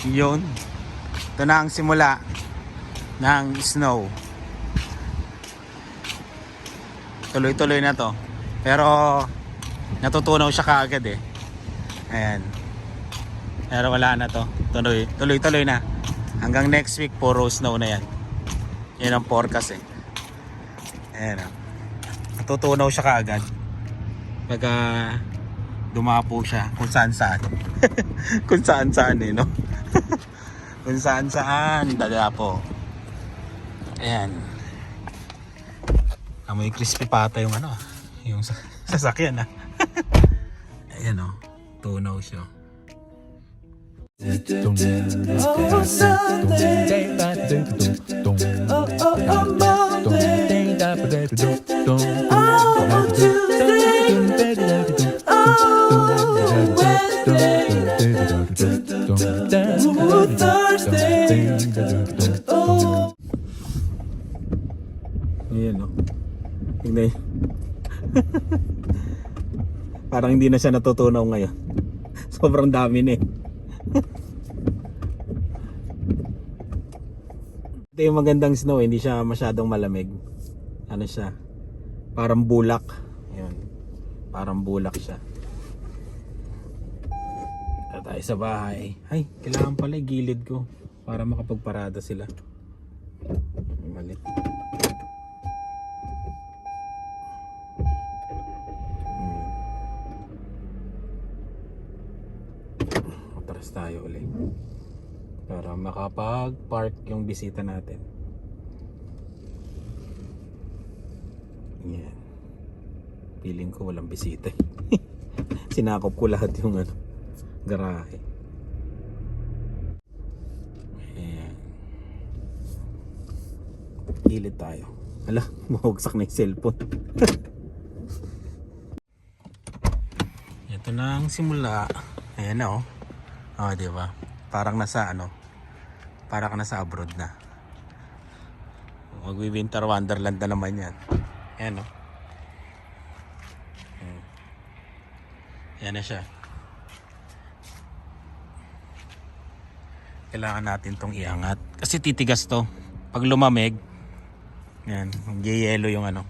Yun. Ito na ang simula ng snow. Tuloy-tuloy na to. Pero natutunaw siya kaagad eh. Ayan. Pero wala na to. Tuloy-tuloy na. Hanggang next week puro snow na yan. Yan ang forecast eh. Ayan o. Natutunaw siya kaagad. Pagka dumapo siya kung saan-saan. Kung saan-saan eh no. Kung saan-saan dadapo. Ayan. Amoy crispy pata yung ano, yung sasakyan ah. Ayan o, tunaw siya. Oh, Sunday. Oh, Monday. Oh, Tuesday. Oh, Wednesday. Oh, Thursday. Oh. Ayan o. Tignan. Parang hindi na siya natutunaw ngayon. Sobrang dami na eh. Ito yung magandang snow, hindi siya masyadong malamig. Ano siya? Parang bulak. Ayun. Parang bulak siya. At tayo sa bahay. Ay, kailangan pala gilid ko para makapagparada sila. Mali. Atras tayo ulit para makapag-park yung bisita natin. Yan. Feeling ko walang bisita. Sinakop ko lahat yung ano, garahe. Ayan. Gilid tayo. Ala, mahugsak na yung cellphone. Ito na ang simula. Ayan na oh. Oh, di ba? Parang nasa ano? Parang nasa abroad na. Magwi-winter wonderland na naman 'yan. Ayan oh. Ayan na siya. Kailangan natin tong iangat kasi titigas to. Pag lumamig, yan, yelo yung ano.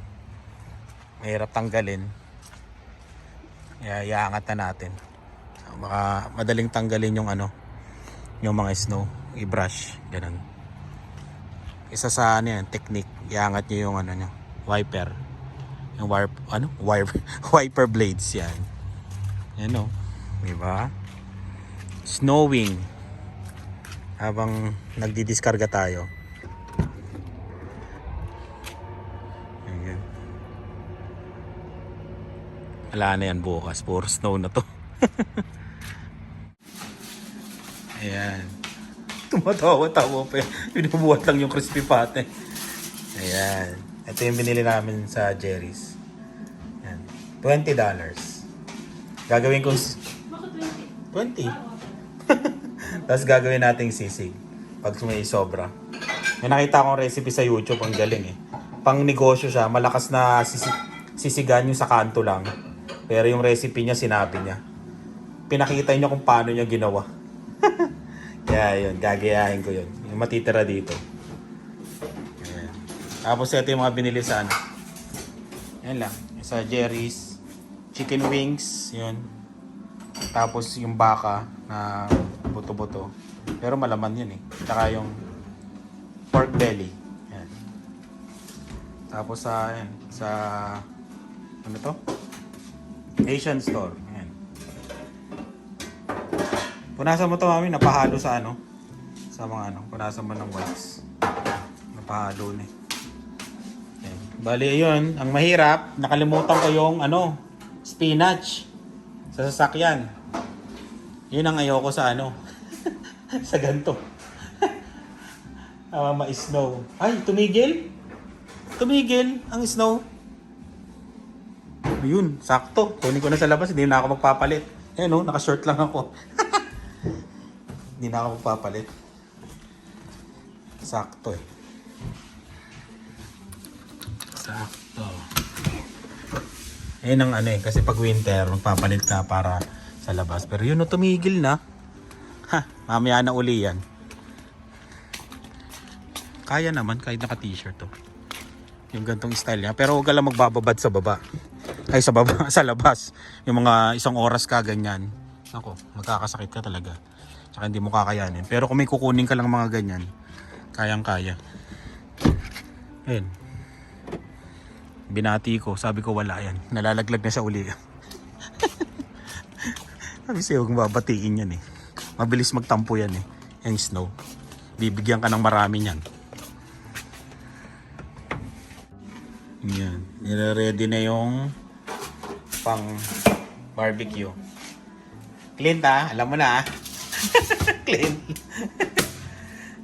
Mahirap tanggalin. Iangat na natin. Baka madaling tanggalin yung ano, yung mga snow, i-brush, ganun. Isa sa ano yan, technique, iangat nyo yung ano nyo, wiper. Yung wiper blades yan. Yan o, diba? Snowing. Habang nagdidiskarga tayo. Ayan. Wala na yan bukas, puro snow na to. Ayan. Tumatawa-tawa pa. Binubuhat lang yung crispy pate. Ayan. Ito yung binili namin sa Jerry's. Ayan. $20. Gagawin kong... Bakit 20. 20? Tapos gagawin nating sisig. Pag may sobra. May nakita akong recipe sa YouTube. Ang galing eh. Pang negosyo siya. Malakas na sisigan yung sa kanto lang. Pero yung recipe niya sinabi niya. Pinakita niya kung paano niya ginawa. Kaya yun, gagayahin ko yun. Yung matitira dito. Ayan. Tapos ito yung mga binili sa ano. Yan lang. Sa Jerry's. Chicken wings. Yun. Tapos yung baka na buto-buto. Pero malaman yun eh. Tsaka yung pork belly. Yan. Tapos sa, yan, sa ano to? Asian store. Yan. Punasan mo to mami, napahalo sa ano? Sa mga ano, punasan mo ng wax. Napahalo na eh. Okay. Bali yun, ang mahirap, nakalimutan ko yung ano, spinach sa sasakyan. Yun ang ayoko sa ano, sa ganito. Ma-snow. Ay, tumigil? Tumigil ang snow. Yun, sakto. Kunin ko na sa labas, hindi na ako magpapalit. Ayan o, naka-short lang ako. Hindi na ako magpapalit. Sakto eh. Sakto. Ayun ang ano eh, kasi pag winter, magpapalit ka para sa labas. Pero yun, tumigil na. Ha, mamaya na uli yan. Kaya naman kahit naka-t-shirt to. Yung gantong style niya. Pero huwag ka lang magbababad sa baba. Ay sa baba, sa labas. Yung mga 1 oras ka ganyan. Ako, magkakasakit ka talaga. Tsaka hindi mo kakayanin. Pero kung may kukunin ka lang mga ganyan, kayang-kaya. Ayun. Binati ko, sabi ko wala yan. Nalalaglag na siya uli. Sabi siya, huwag babatiin yan eh. Mabilis magtampo yan eh. Yung snow. Bibigyan ka ng marami yan. Yan. Nire-ready na yung pang barbecue. Clint ah, alam mo na ah. Clint.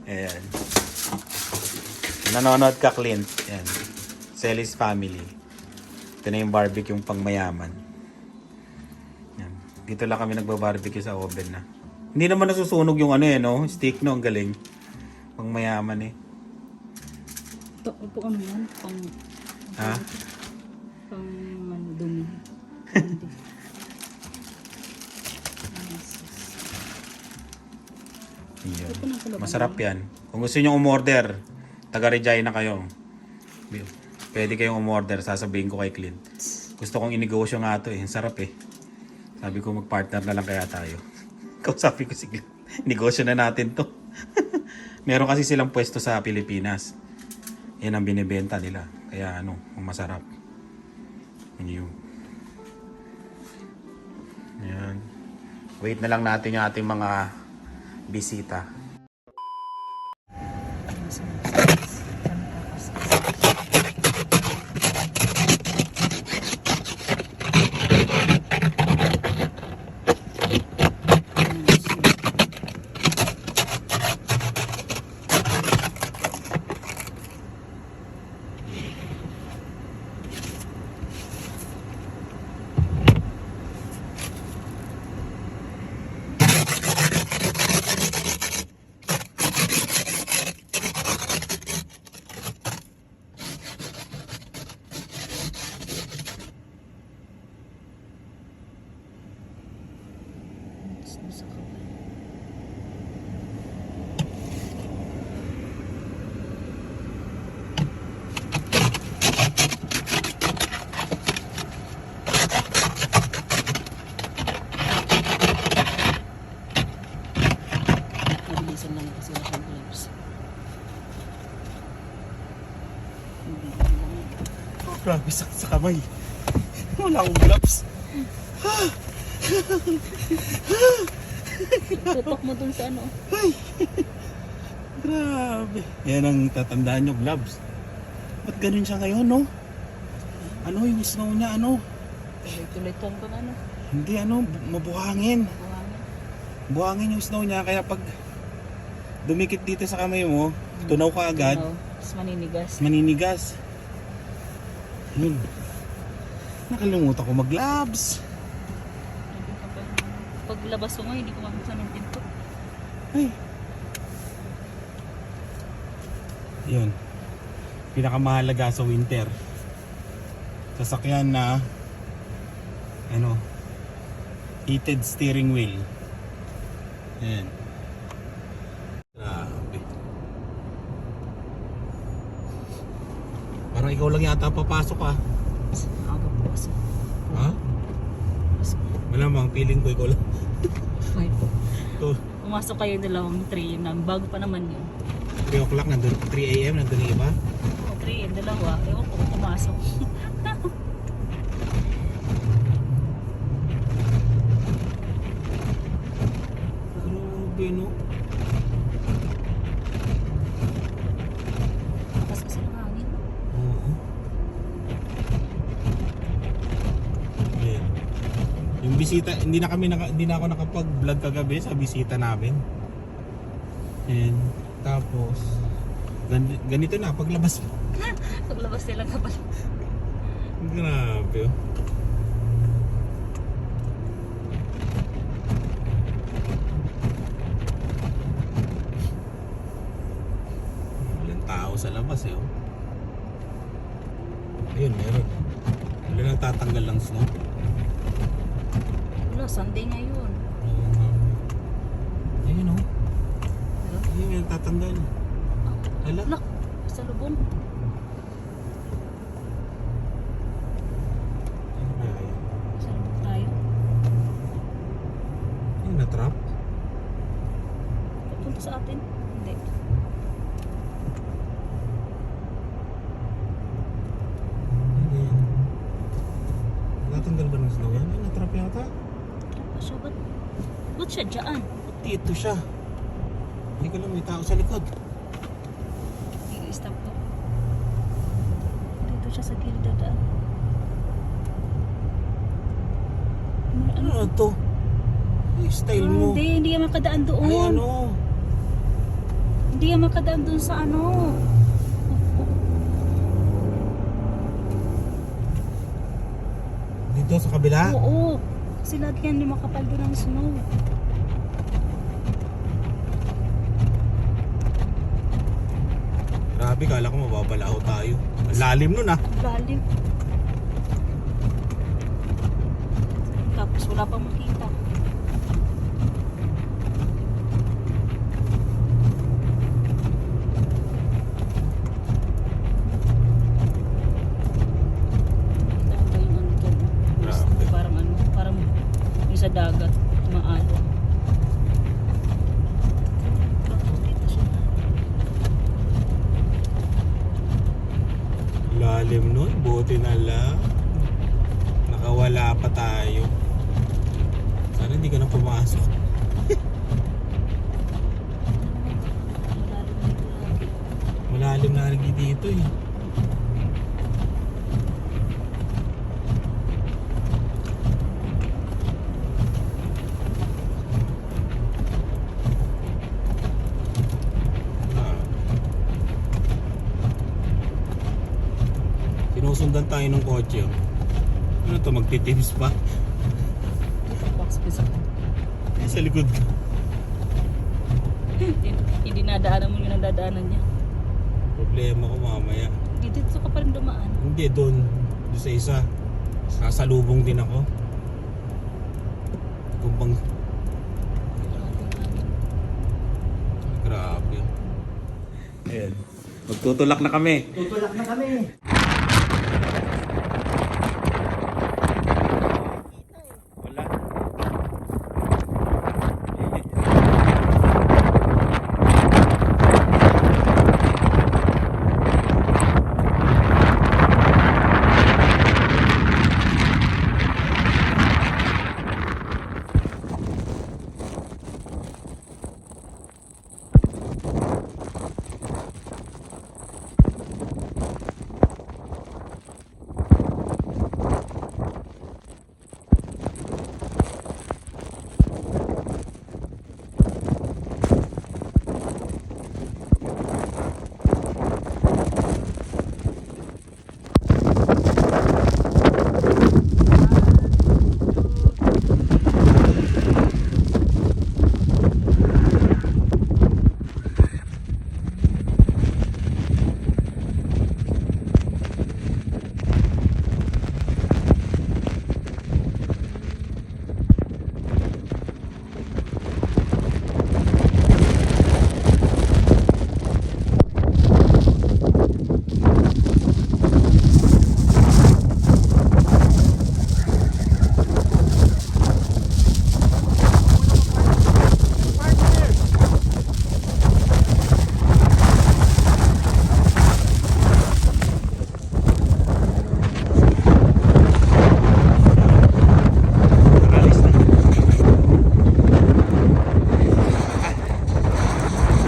Ayan. Nanonood ka Clint. Ayan. Celis family. Ito na yung barbecue yung pang mayaman. Yan. Dito lang kami nagbabarbecue sa oven na. Hindi naman nasusunog yung ano eh, no? Stick no, ang galing. Pang mayaman eh. Ito ano yan? Ha? Pang ano, dumi. Yan. Masarap yan. Kung gusto nyo umorder, taga Regina kayo. Pwede kayong umorder, sasabihin ko kay Clint. Gusto kong inegosyo nga ito eh. Sarap eh. Sabi ko mag-partner na lang kaya tayo. Kausapin ko si Clint. Negosyo na natin to. Meron kasi silang pwesto sa Pilipinas. Yan ang binibenta nila. Kaya ano, masarap. Yun. Yan. Wait na lang natin yung ating mga bisita. Mabilisan lang kasi wala kang gloves. Oh, grabe sakit sa kamay. Wala akong gloves. Tutok mo dun sa ano. Grabe. Yan ang tatandaan nyo, gloves. Ba't ganun siya ngayon, no? Ano yung snow niya, ano? Tuloy-tuloy tong pang ano. Hindi, ano, mabuhangin. Buhangin. Buhangin yung snow niya, kaya pag dumikit dito sa kamay mo, tunaw ka agad, Tunaw. Tapos maninigas. maninigas. Yun. Nakalimutan ko mag-gloves. Pag labas ko nga, hindi ko mabuksan ng pinto. Ay. Yun. Pinakamahalaga sa winter. Sasakyan na ano, heated steering wheel. Ayan. Grabe. Parang ikaw lang yata papasok ah. Aga po kasi. Ha? Malamang feeling ko ikaw lang. Ay, So, pumasok kayo dalawang tray na bago pa naman yun. 3 o'clock nandun, 3 a.m. nandun yung iba. O tray, yung dalawa. Ewan ko kung pumasok. Grabe no. Lakas kasi ng hangin. Oo. Ayan. Yung bisita, hindi na ako nakapag-vlog kagabi sa bisita namin. And tapos ganito na paglabas. Paglabas nila kapal. Grabe. Oh. Walang tao sa labas eh. Oh. Ayun, meron. Wala nang tatanggal ng snow. Wala, Sunday ngayon. Oo nga. Ayan. natatanggal. Hala. Look, sa lubong. Ano kaya yun? Sa lubong tayo. Ay, na-trap? Papunta sa atin. Hindi. Ano yan? Natanggal ba ng snow yan? Ay, na-trap yata. Ano siya? Ba't siya dyan? Dito siya. Hindi ko lang, may tao sa likod. I-stop ko. Dito siya sa gilid dadaan. Ano na to? Ay, style mo. Hindi yan makadaan doon. Ay, ano? Hindi yan makadaan doon sa ano. Dito sa kabila? Oo. Kasi lagi yan yung makapal doon ng snow. Grabe, kala ko mababalaw tayo. Ang lalim nun ah. Lalim. Tapos wala pang makita. Kita mo ba yung ano dyan? Grabe. Parang yung sa dagat. Maalo. Dito siya. Lalim nun, buti na lang. Nakawala pa tayo. Sana hindi ka na pumasok. Malalim dito lagi. Malalim na lagi dito eh. Ah. Sinusundan tayo ng kotse. Oh. Ano to, magtitips pa? Box pizza. Eh, sa likod ka. Hindi nadaanan mo yung nadadaanan niya. Problema ko mamaya. Dito ka pa rin dumaan. Hindi, doon sa isa. Sasalubong din ako. Kumpang grabe. Ayan. Magtutulak na kami. Tutulak na kami. Wala.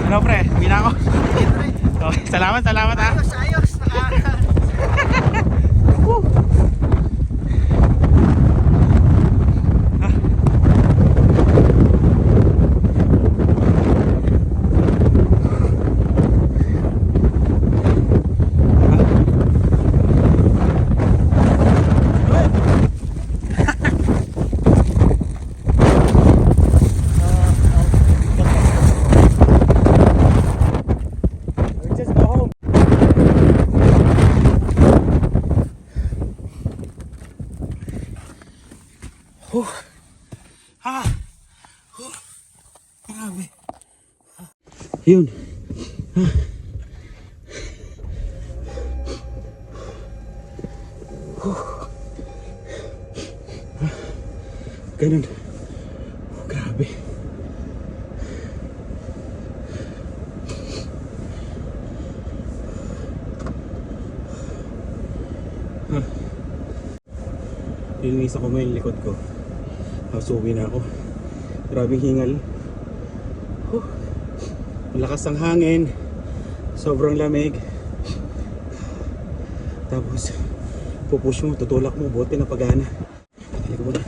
Ano pre? Uwi na ako. Okay, salamat ha. Ayos. Just go home. Grabe. Yun. Ganun. Grabe. Linisan ko mo yung likod ko. Tapos uwi na ako. Grabing hingal. Lakas ng hangin. Sobrang lamig. Tapos pupush mo, tutulak mo, bote na pagana. Halika mo na.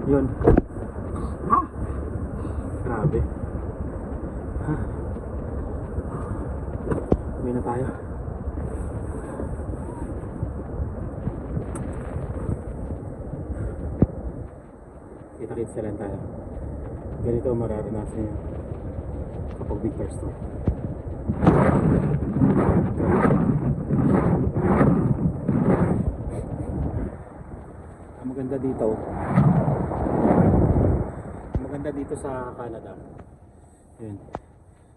Yun. Grabe. Uwi na tayo. Kita-kits na lang tayo. Ganito mararanasan nyo kapag Victor Store. Ang maganda dito sa Canada, yun,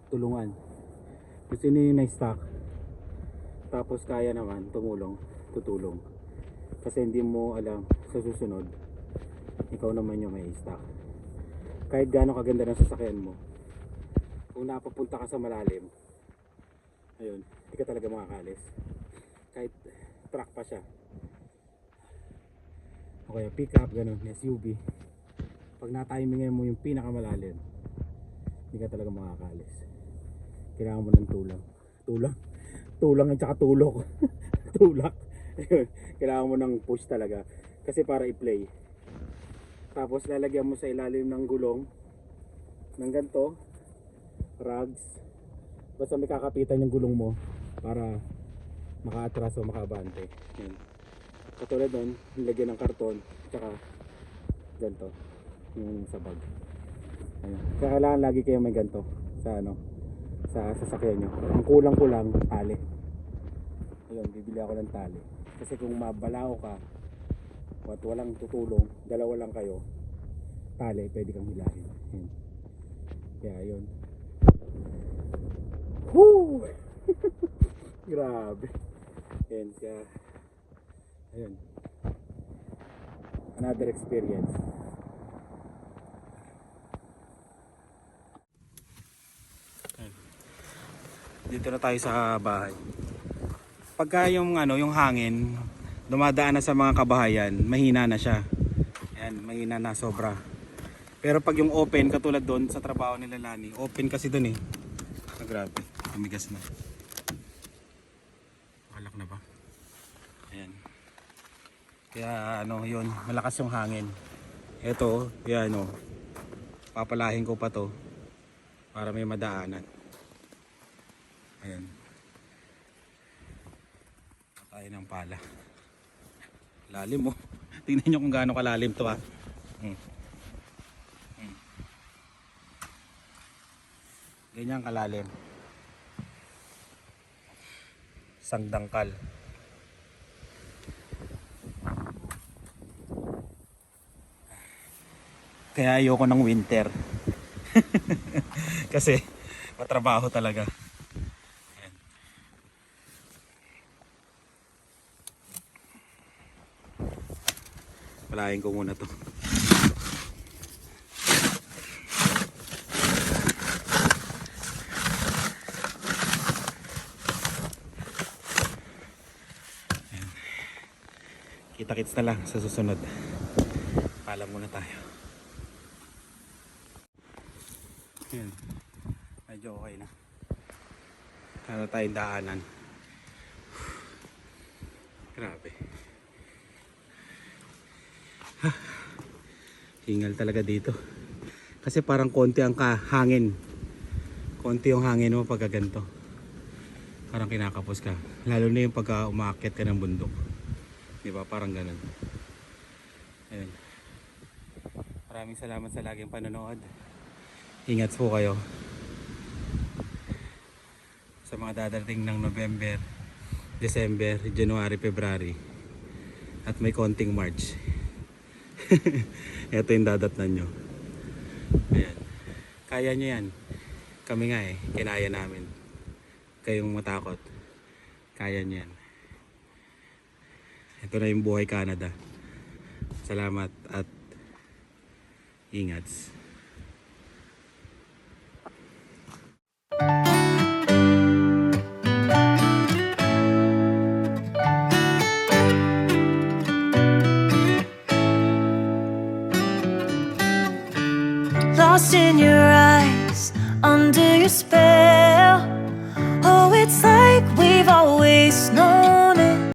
tulungan. Gusto nyo yung na-stock, tapos kaya naman tutulong. Kasi hindi mo alam sa susunod, ikaw naman yung may stock. Kahit gaano kaganda ng sasakyan mo, kung napapunta ka sa malalim, ayun, hindi ka talaga makakalis. Kahit truck pa siya, o kaya pick up, ganun, SUV, pag na-timingin mo yung pinakamalalim, hindi ka talaga makakalis. Kailangan mo ng tulang at saka tulok. Tulak. Kailangan mo ng push talaga kasi para i-play. Tapos lalagyan mo sa ilalim ng gulong ng ganito, rugs, basta may kakapitan yung gulong mo para maka-atras o maka-abante. Yan. Katulad nun, lagyan ng karton tsaka ganito yung sa bag. Ayun. Kaya kailangan lagi kayo may ganito sa sasakyan nyo. Ang kulang ko lang tali. Ayun, bibili ako ng tali kasi kung mabalao ka at walang tutulong, dalawa lang kayo, tali pwede kang hilahin. Ayun. Kaya yun. Woo! Grabe. Ayun, kaya ayun, another experience. Dito na tayo sa bahay. Pagka yung yung hangin dumadaan na sa mga kabahayan, mahina na siya. Ayan, mahina na sobra. Pero pag yung open, katulad doon sa trabaho nila Lani, open kasi doon eh. Grabe, tumigas na. Alak na ba? Ayan. Kaya yun, malakas yung hangin. Ito, yan papalahin ko pa to para may madaanan. Ayan. Tayo ng pala. Lalim mo. Tingnan nyo kung gaano kalalim to ha. Ganyan kalalim. Sangdangkal. Kaya ayoko ng winter. Kasi matrabaho talaga. Ayan. Palahin ko muna to. Ayan. Kita-kits na lang sa susunod. Paalam muna tayo. Ayan. Medyo okay na. Kaya tayong daanan. Grabe. Hingal talaga dito. Kasi parang konti ang hangin. Konti yung hangin mo pagka ganito. Parang kinakapos ka. Lalo na yung pagka umaakyat ka ng bundok. Diba? Parang ganun. Ayun. Maraming salamat sa laging panonood. Ingat po kayo. Sa mga dadating ng November, December, January, February. At may konting March. Ito yung dadatnan nyo. Ayan. Kaya nyo yan. Kami nga kinaya namin. Kayong matakot. Kaya nyo yan. Ito na yung buhay Canada. Salamat at ingat. Lost in your eyes, under your spell. Oh, it's like we've always known.